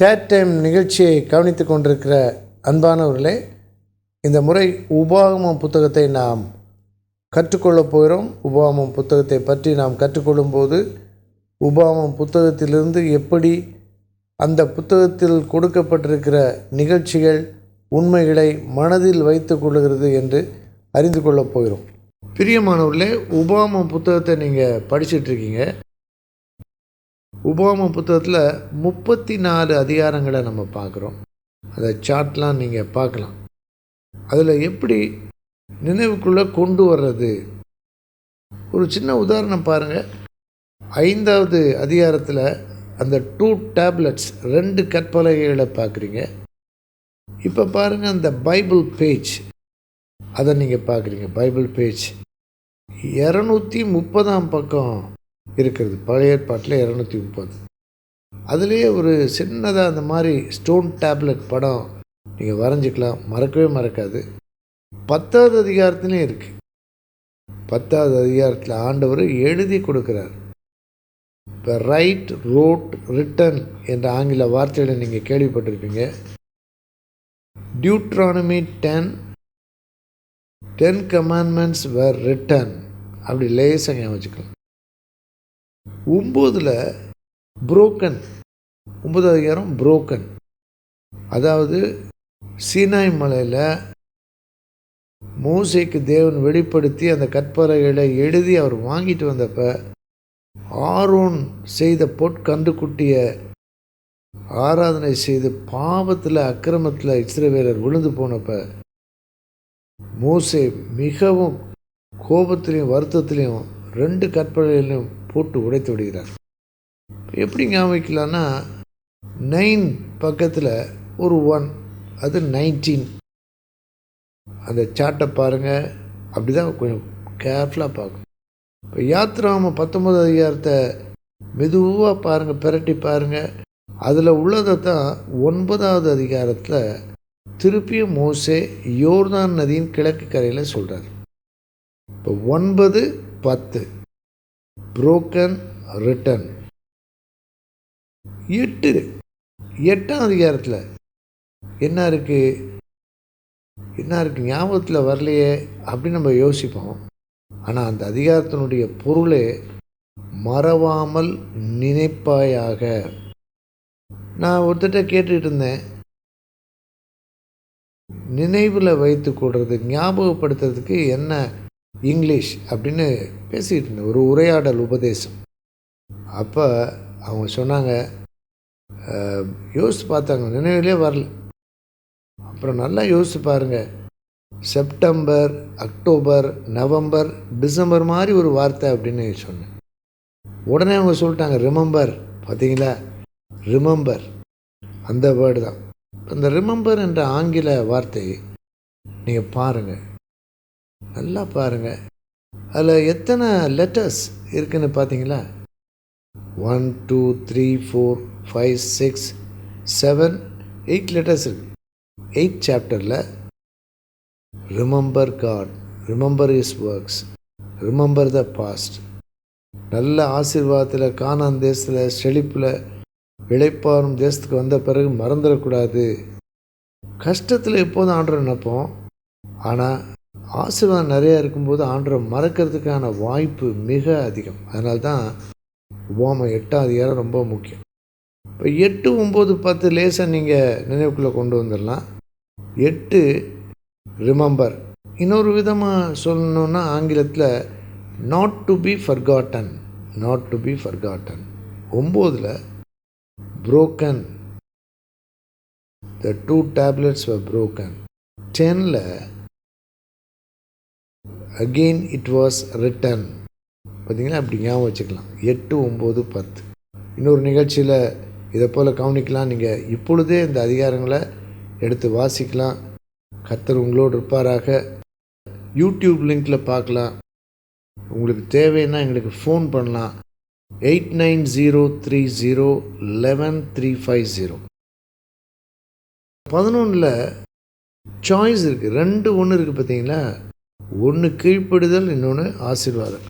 Third time நிகழ்ச்சியை கவனித்து கொண்டிருக்கிற அன்பானவர்களே, இந்த முறை உபாகமம் புத்தகத்தை நாம் கற்றுக்கொள்ளப் போகிறோம். உபாகமம் புத்தகத்தை பற்றி நாம் கற்றுக்கொள்ளும்போது உபாகமம் புத்தகத்திலிருந்து எப்படி அந்த புத்தகத்தில் கொடுக்கப்பட்டிருக்கிற நிகழ்ச்சிகள் உண்மைகளை மனதில் வைத்து கொள்ளுகிறது என்று அறிந்து கொள்ளப் போகிறோம். பிரியமானவர்களே, உபாகமம் புத்தகத்தை நீங்கள் படிச்சிட்ருக்கீங்க. உபாகமம் புத்தகத்தில் 34 அதிகாரங்களை நம்ம பார்க்குறோம். அதை சார்ட்லாம் நீங்கள் பார்க்கலாம். அதில் எப்படி நினைவுக்குள்ளே கொண்டு வர்றது, ஒரு சின்ன உதாரணம் பாருங்கள். 5வது அதிகாரத்தில் அந்த 2 டேப்லெட்ஸ் 2 கற்பலகைகளை பார்க்குறீங்க. இப்போ பாருங்கள், அந்த பைபிள் பேஜ் அதை நீங்கள் பார்க்குறீங்க. பைபிள் பேஜ் 230ஆம் பக்கம் இருக்கிறது. பழைய ஏற்பாட்டில் 230. அதுலேயே ஒரு சின்னதாக அந்த மாதிரி ஸ்டோன் டேப்லெட் படம் நீங்கள் வரைஞ்சிக்கலாம், மறக்கவே மறக்காது. 10வது அதிகாரத்துலேயும் இருக்குது. 10வது அதிகாரத்தில் ஆண்டவர் எழுதி கொடுக்குறார். இப்போ ரைட், ரோட், ரிட்டன் என்ற ஆங்கில வார்த்தைகளை நீங்கள் கேள்விப்பட்டிருப்பீங்க. டியூட்ரானமி 10 கமாண்ட்மெண்ட்ஸ் வேர் ரிட்டன், அப்படி லேசாக ஞாபகம் வச்சுக்கலாம். 9ல் புரோக்கன், 9வது அதிகாரம் புரோக்கன், அதாவது சீனாய் மலையில் மோசேக்கு தேவன் வெளிப்படுத்தி அந்த கற்பலகைகளை எழுதி அவர் வாங்கிட்டு வந்தப்போ ஆரோன் செய்த பொற்கன்றுக்குட்டியை ஆராதனை செய்து பாவத்தில் அக்கிரமத்தில் இஸ்ரவேலர் விழுந்து போனப்போ மோசே மிகவும் கோபத்திலையும் வருத்தத்திலையும் 2 கற்பலகைகளையும் போட்டு உடைத்து விடுகிறார். எப்படி ஞாபகிக்கலான்னா, 9 பக்கத்தில் ஒரு 1, அது 19. அந்த சார்ட்டை பாருங்கள், அப்படி தான் கொஞ்சம் கேர்ஃபுல்லாக பார்க்கணும். இப்போ யாத்ராகமம் 19வது அதிகாரத்தை மெதுவாக பாருங்கள், பிரட்டி பாருங்கள். அதில் உள்ளதை தான் 9வது அதிகாரத்தில் திருப்பியும் மோசே யோர்தான் நதியின் கிழக்கு கரையில் சொல்கிறார். இப்போ 9, 10 புரோக்கன், ரிட்டன். 8ஆம் அதிகாரத்தில் என்ன இருக்குது ஞாபகத்தில் வரலையே அப்படின்னு நம்ம யோசிப்போம். ஆனால் அந்த அதிகாரத்தினுடைய பொருளே மறவாமல் நினைப்பாயாக. நான் ஒருத்தட்ட கேட்டுக்கிட்டு இருந்தேன், நினைவில் வைத்து கொள்வது, ஞாபகப்படுத்துறதுக்கு என்ன இங்கிலீஷ் அப்படின்னு பேசிக்கிட்டு இருந்தேன், ஒரு உரையாடல் உபதேசம். அப்போ அவங்க சொன்னாங்க, யோசித்து பார்த்தாங்க, நினைவிலே வரல. அப்புறம் நல்லா யோசித்து பாருங்கள், செப்டம்பர், அக்டோபர், நவம்பர், டிசம்பர் மாதிரி ஒரு வார்த்தை அப்படின்னு சொன்னேன். உடனே அவங்க சொல்லிட்டாங்க ரிமெம்பர். பார்த்தீங்களா, ரிமெம்பர் அந்த வேர்டு தான். அந்த ரிமெம்பர் என்ற ஆங்கில வார்த்தை நீங்கள் பாருங்கள், நல்லா பாருங்கள். அதில் எத்தனை லெட்டர்ஸ் இருக்குதுன்னு பார்த்தீங்களா? 1 2 3 4 5 6 7 8 லெட்டர்ஸ் இருக்குது. 8th சாப்டரில் remember God, remember his works, remember the past. நல்ல ஆசீர்வாதத்தில், கானான் தேசத்தில் செழிப்பில், இளைப்பாறும் தேசத்துக்கு வந்த பிறகு மறந்துடக்கூடாது. கஷ்டத்தில் எப்போதும் ஆண்டரை நினைப்போம், ஆனால் ஆசீர்வாதம் நிறையா இருக்கும்போது ஆண்டரை மறக்கிறதுக்கான வாய்ப்பு மிக அதிகம். அதனால தான் உபாகமம் 8ஆம் அதிகாரம் ரொம்ப முக்கியம். இப்போ 8, 9, 10 லேசாக நீங்கள் நினைவுக்குள்ளே கொண்டு வந்துடலாம். 8 ரிமெம்பர். இன்னொரு விதமாக சொல்லணுன்னா ஆங்கிலத்தில் not to be forgotten, not to be forgotten. 9ல் broken, the 2 tablets were broken. 10ல் again it was written. பார்த்தீங்களா, அப்படி ஞாபகம் வச்சுக்கலாம். 8, 9, 10. இன்னொரு நிகழ்ச்சியில் இதை போல் கவனிக்கலாம். நீங்கள் இப்பொழுதே இந்த அதிகாரங்களை எடுத்து வாசிக்கலாம். கர்த்தர் உங்களோடு இருப்பாராக. யூடியூப் லிங்கில் பார்க்கலாம். உங்களுக்கு தேவைன்னா எங்களுக்கு ஃபோன் பண்ணலாம். 8903011350. 11ல் சாய்ஸ் இருக்குது. 2 1 இருக்குது பார்த்தீங்களா. ஒன்று கீழ்ப்படுதல், இன்னொன்று ஆசீர்வாதம்.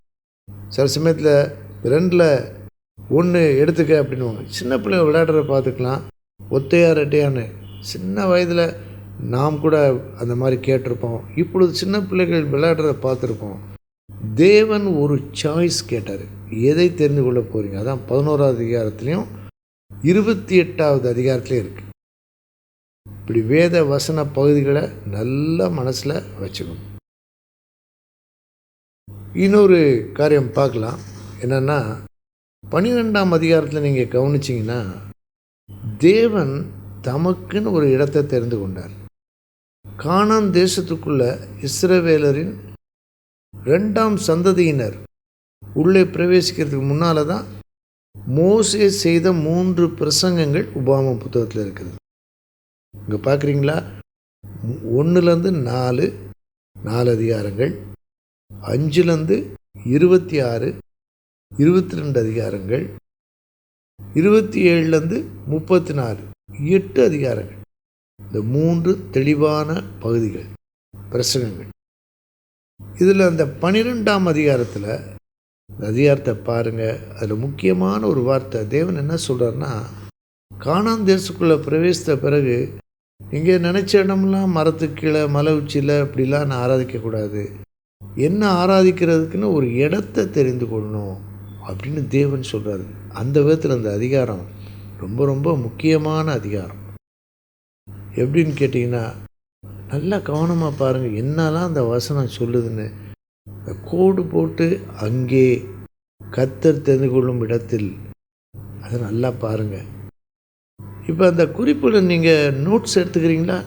சில சமயத்தில் 2ல் 1 எடுத்துக்க அப்படின்னுவாங்க. சின்ன பிள்ளைங்க விளையாடுறத பார்த்துக்கலாம். ஒத்தையார் ரெட்டையான்னு சின்ன வயதில் நாம் கூட அந்த மாதிரி கேட்டிருப்போம். இப்பொழுது சின்ன பிள்ளைகள் விளையாடுறத பார்த்துருப்போம். தேவன் ஒரு சாய்ஸ் கேட்டார். எதை தெரிந்து கொள்ள போகிறீங்க? அதான் 11வது அதிகாரத்துலேயும் 28வது அதிகாரத்துலேயும் இருக்குது. இப்படி வேத வசன பகுதிகளை நல்லா மனசில் வச்சுக்கணும். இன்னொரு காரியம் பார்க்கலாம். என்னென்னா 12ஆம் அதிகாரத்தில் நீங்கள் கவனிச்சிங்கன்னா தேவன் தமக்குன்னு ஒரு இடத்தை தெரிந்து கொண்டார். கானான் தேசத்துக்குள்ள இஸ்ரவேலரின் 2ஆம் சந்ததியினர் உள்ளே பிரவேசிக்கிறதுக்கு முன்னால் தான் மோசே செய்த 3 பிரசங்கங்கள் உபாகம புத்தகத்தில் இருக்குது. இங்கே பார்க்குறீங்களா? 1லேருந்து 4 அதிகாரங்கள், 5லேருந்து 26, 22 அதிகாரங்கள், 27லேருந்து 34, 8 அதிகாரங்கள். இந்த 3 தெளிவான பகுதிகள், பிரசங்கங்கள். இதில் அந்த 12ஆம் அதிகாரத்தில் அதிகாரத்தை பாருங்கள். அதில் முக்கியமான ஒரு வார்த்தை. தேவன் என்ன சொல்கிறார்னா, கானான் தேசத்துக்குள்ளே பிரவேசித்த பிறகு நீங்கள் நினச்ச இடம்லாம் மரத்துக்கு கீழே மலை உச்சியில் இப்படிலாம் நான் ஆராதிக்கக்கூடாது. என்ன ஆராதிக்கிறதுக்குன்னு ஒரு இடத்த தெரிந்து கொள்ளணும் அப்படின்னு தேவன் சொல்கிறாரு. அந்த விதத்தில் அந்த அதிகாரம் ரொம்ப ரொம்ப முக்கியமான அதிகாரம். எப்படின்னு கேட்டிங்கன்னா, நல்லா கவனமாக பாருங்கள் என்னெல்லாம் அந்த வசனம் சொல்லுதுன்னு. கோடு போட்டு அங்கே கர்த்தர் தெரிந்து கொள்ளும் இடத்தில், அதை நல்லா பாருங்கள். இப்போ அந்த குறிப்பில் நீங்கள் நோட்ஸ் எடுத்துக்கிறீங்களா?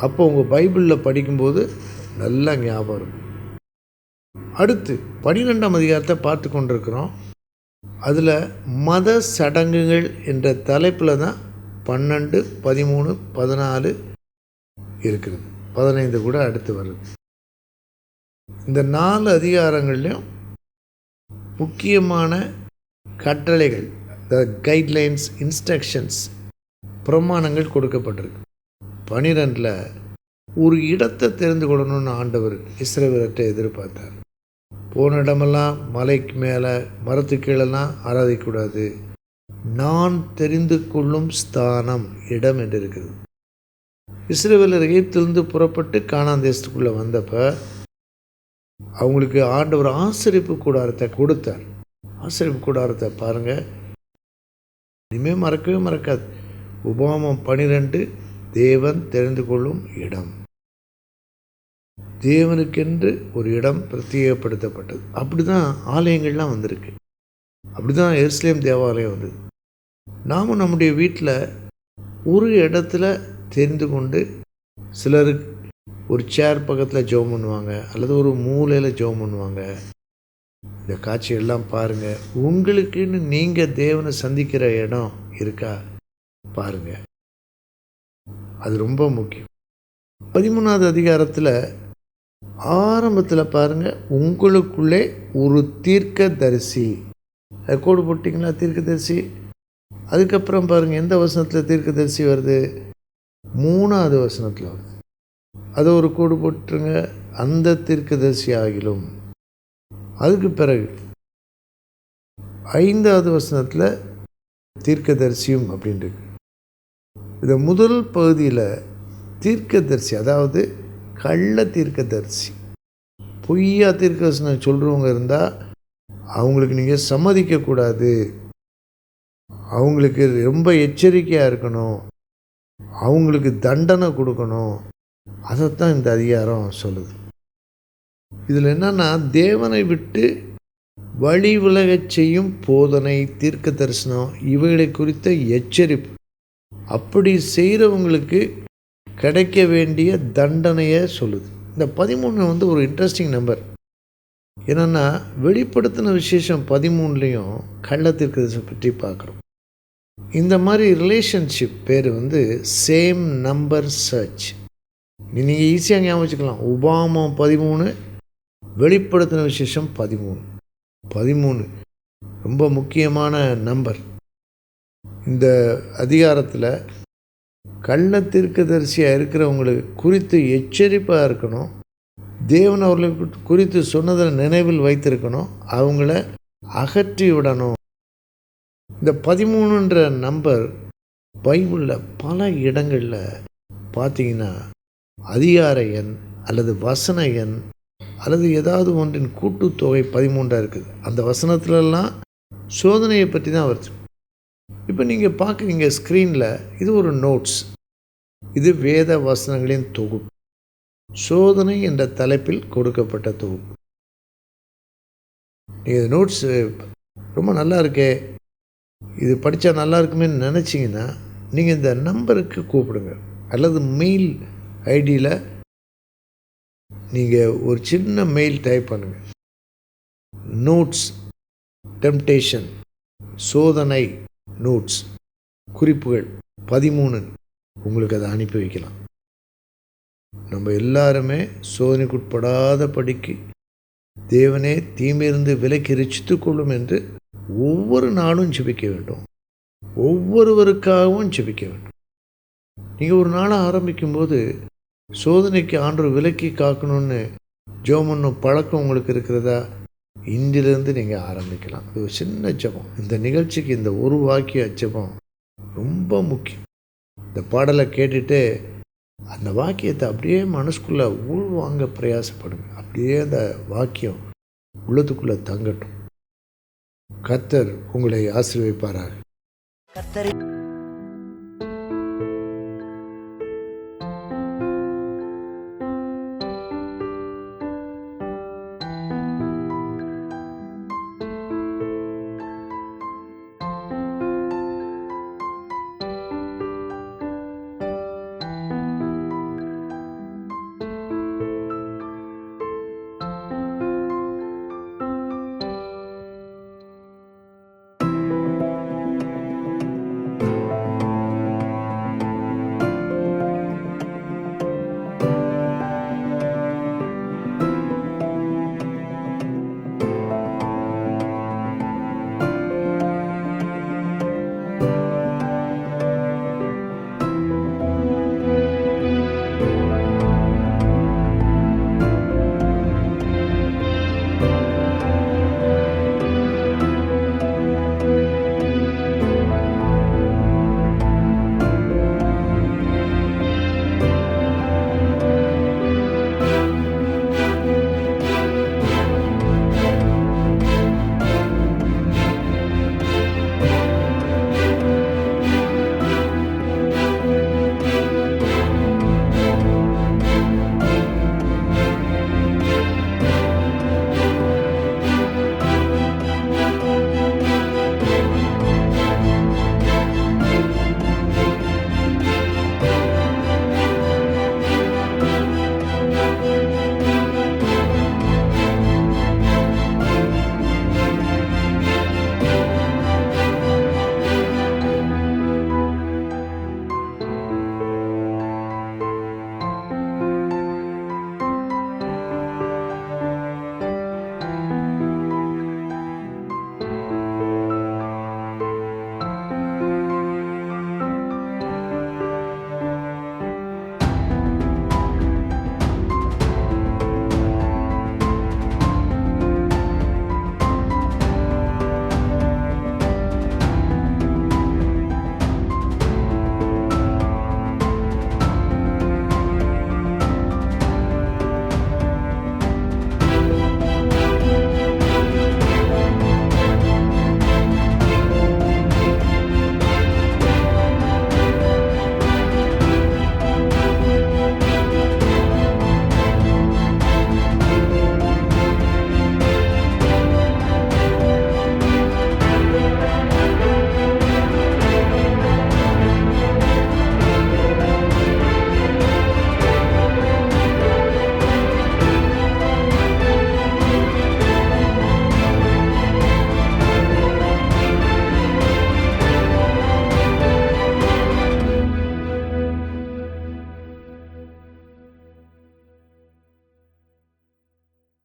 அப்போ உங்கள் பைபிளில் படிக்கும்போது நல்லா ஞாபகம் இருக்கும். அடுத்து 12ஆம் அதிகாரத்தை பார்த்து கொண்டிருக்கிறோம். அதில் மத சடங்குகள் என்ற தலைப்பில் தான் 12, 13, 14 இருக்கிறது. 15 கூட அடுத்து வருது. இந்த 4 அதிகாரங்கள்லையும் முக்கியமான கட்டளைகள், கைட்லைன்ஸ், இன்ஸ்ட்ரக்ஷன்ஸ், பிரமாணங்கள் கொடுக்கப்பட்டிருக்கு. 12ல் ஒரு இடத்தை தெரிந்து கொள்ளணும்னு ஆண்டவர் இஸ்ரவேலர்கிட்ட எதிர்பார்த்தார். போன இடமெல்லாம் மலைக்கு மேலே மரத்துக்கு கீழெல்லாம் ஆராதிக்கக்கூடாது. நான் தெரிந்து கொள்ளும் ஸ்தானம், இடம் என்று இருக்குது. இஸ்ரவேலர் எகிப்திலிருந்து புறப்பட்டு கானான் தேசத்துக்குள்ளே வந்தப்போ அவங்களுக்கு ஆண்டவர் ஆசரிப்பு கூடாரத்தை கொடுத்தார். ஆசரிப்பு கூடாரத்தை பாருங்கள், இனிமேல் மறக்கவே மறக்காது. உபாகமம் 12 தேவன் தெரிந்து கொள்ளும் இடம். தேவனுக்கென்று ஒரு இடம் பிரத்யேகப்படுத்தப்பட்டது. அப்படி தான் ஆலயங்கள்லாம் வந்திருக்கு. அப்படி தான் எருசலேம் தேவாலயம் வந்தது. நாம் நம்முடைய வீட்டில் ஒரு இடத்துல தெரிந்து கொண்டு, சிலருக்கு ஒரு சேர் பக்கத்தில் ஜெபம் பண்ணுவாங்க, அல்லது ஒரு மூலையில் ஜெபம் பண்ணுவாங்க. இந்த காட்சியெல்லாம் பாருங்கள். உங்களுக்குன்னு நீங்கள் தேவனை சந்திக்கிற இடம் இருக்கா பாருங்கள். அது ரொம்ப முக்கியம். 13வது அதிகாரத்தில் ஆரம்பத்தில் பாருங்கள், உங்களுக்குள்ளே ஒரு தீர்க்கதரிசி. கோடு போட்டிங்களா? தீர்க்கதரிசி. அதுக்கப்புறம் பாருங்கள் எந்த வசனத்தில் தீர்க்கதரிசி வருது? 3வது வசனத்தில் வருது. அதை ஒரு கோடு போட்டுருங்க. அந்த தீர்க்கதரிசி ஆகிலும். அதுக்கு பிறகு 5வது வசனத்தில் தீர்க்கதரிசியும் அப்படின்ட்டு. இந்த முதல் பகுதியில் தீர்க்கதரிசி, அதாவது கள்ள தீர்க்கதரிசி, பொய்யா தீர்க்கதரிசனம் சொல்கிறவங்க இருந்தால் அவங்களுக்கு நீங்கள் சம்மதிக்கக்கூடாது. அவங்களுக்கு ரொம்ப எச்சரிக்கையாக இருக்கணும். அவங்களுக்கு தண்டனை கொடுக்கணும். அதைத்தான் இந்த அதிகாரம் சொல்லுது. இதில் என்னென்னா, தேவனை விட்டு வழி விலகச் செய்யும் போதனை, தீர்க்க தரிசனம், இவைகளை குறித்த எச்சரிப்பு. அப்படி செய்கிறவங்களுக்கு கிடைக்க வேண்டிய தண்டனையை சொல்லுது. இந்த 13 ஒரு இன்ட்ரெஸ்டிங் நம்பர். என்னென்னா, வெளிப்படுத்தின விசேஷம் 13லையும் கள்ள தீர்க்கதரிசனம் பற்றி பார்க்குறோம். இந்த மாதிரி ரிலேஷன்ஷிப் பேர் சேம் நம்பர் சர்ச். நீங்கள் ஈஸியாக ஞாபகம் வச்சுக்கலாம். உபாகமம் 13, வெளிப்படுத்தின விசேஷம் 13 ரொம்ப முக்கியமான நம்பர். இந்த அதிகாரத்தில் கள்ள தீர்க்கதரிசியாக இருக்கிறவங்களுக்கு குறித்து எச்சரிப்பாக இருக்கணும். தேவன் அவர்களை குறித்து சொன்னதை நினைவில் வைத்திருக்கணும். அவங்கள அகற்றி விடணும். இந்த 13ன்ற நம்பர் பைபிளில் பல இடங்களில் பார்த்தீங்கன்னா அதிகார எண் அல்லது வசன எண் அல்லது ஏதாவது ஒன்றின் கூட்டுத்தொகை 13 இருக்குது. அந்த வசனத்துலலாம் சோதனையை பற்றி தான் வருது. இப்போ நீங்கள் பார்க்குறீங்க ஸ்க்ரீனில், இது ஒரு நோட்ஸ். இது வேத வசனங்களின் தொகுப்பு. சோதனை என்ற தலைப்பில் கொடுக்கப்பட்ட தொகுப்பு. நீங்கள் நோட்ஸு ரொம்ப நல்லா இருக்கே, இது படித்தா நல்லா இருக்குமேன்னு நினச்சிங்கன்னா நீங்கள் இந்த நம்பருக்கு கூப்பிடுங்க. அல்லது மெயில் ஐடியில் நீங்கள் ஒரு சின்ன மெயில் டைப் பண்ணுங்கள். நோட்ஸ் டெம்டேஷன், சோதனை நோட்ஸ், குறிப்புகள் 13 உங்களுக்கு அதை அனுப்பி வைக்கலாம். நம்ம எல்லாருமே சோதனைக்குட்படாத படிக்கு தேவனே தீமையிலிருந்து விலக்கி ரட்சித்து கொள்ளும் என்று ஒவ்வொரு நாளும் ஜெபிக்க வேண்டும். ஒவ்வொருவருக்காகவும் ஜெபிக்க வேண்டும். நீங்கள் ஒரு நாளை ஆரம்பிக்கும்போது சோதனைக்கு ஆண்டவர் விலக்கி காக்கணும்னு ஜெபம் பண்ணும் பழக்கம் உங்களுக்கு இருக்கிறதா? இன்றிலிருந்து நீங்கள் ஆரம்பிக்கலாம். அது ஒரு சின்ன ஜெபம். இந்த நிகழ்ச்சிக்கு இந்த ஒரு வாக்கிய ஜெபம் ரொம்ப முக்கியம். இந்த பாடலை கேட்டுட்டு அந்த வாக்கியத்தை அப்படியே மனசுக்குள்ளே உள்வாங்க பிரயாசப்படுங்க. அப்படியே அந்த வாக்கியம் உள்ளத்துக்குள்ளே தங்கட்டும். கர்த்தர் உங்களை ஆசீர்வதிப்பாராக.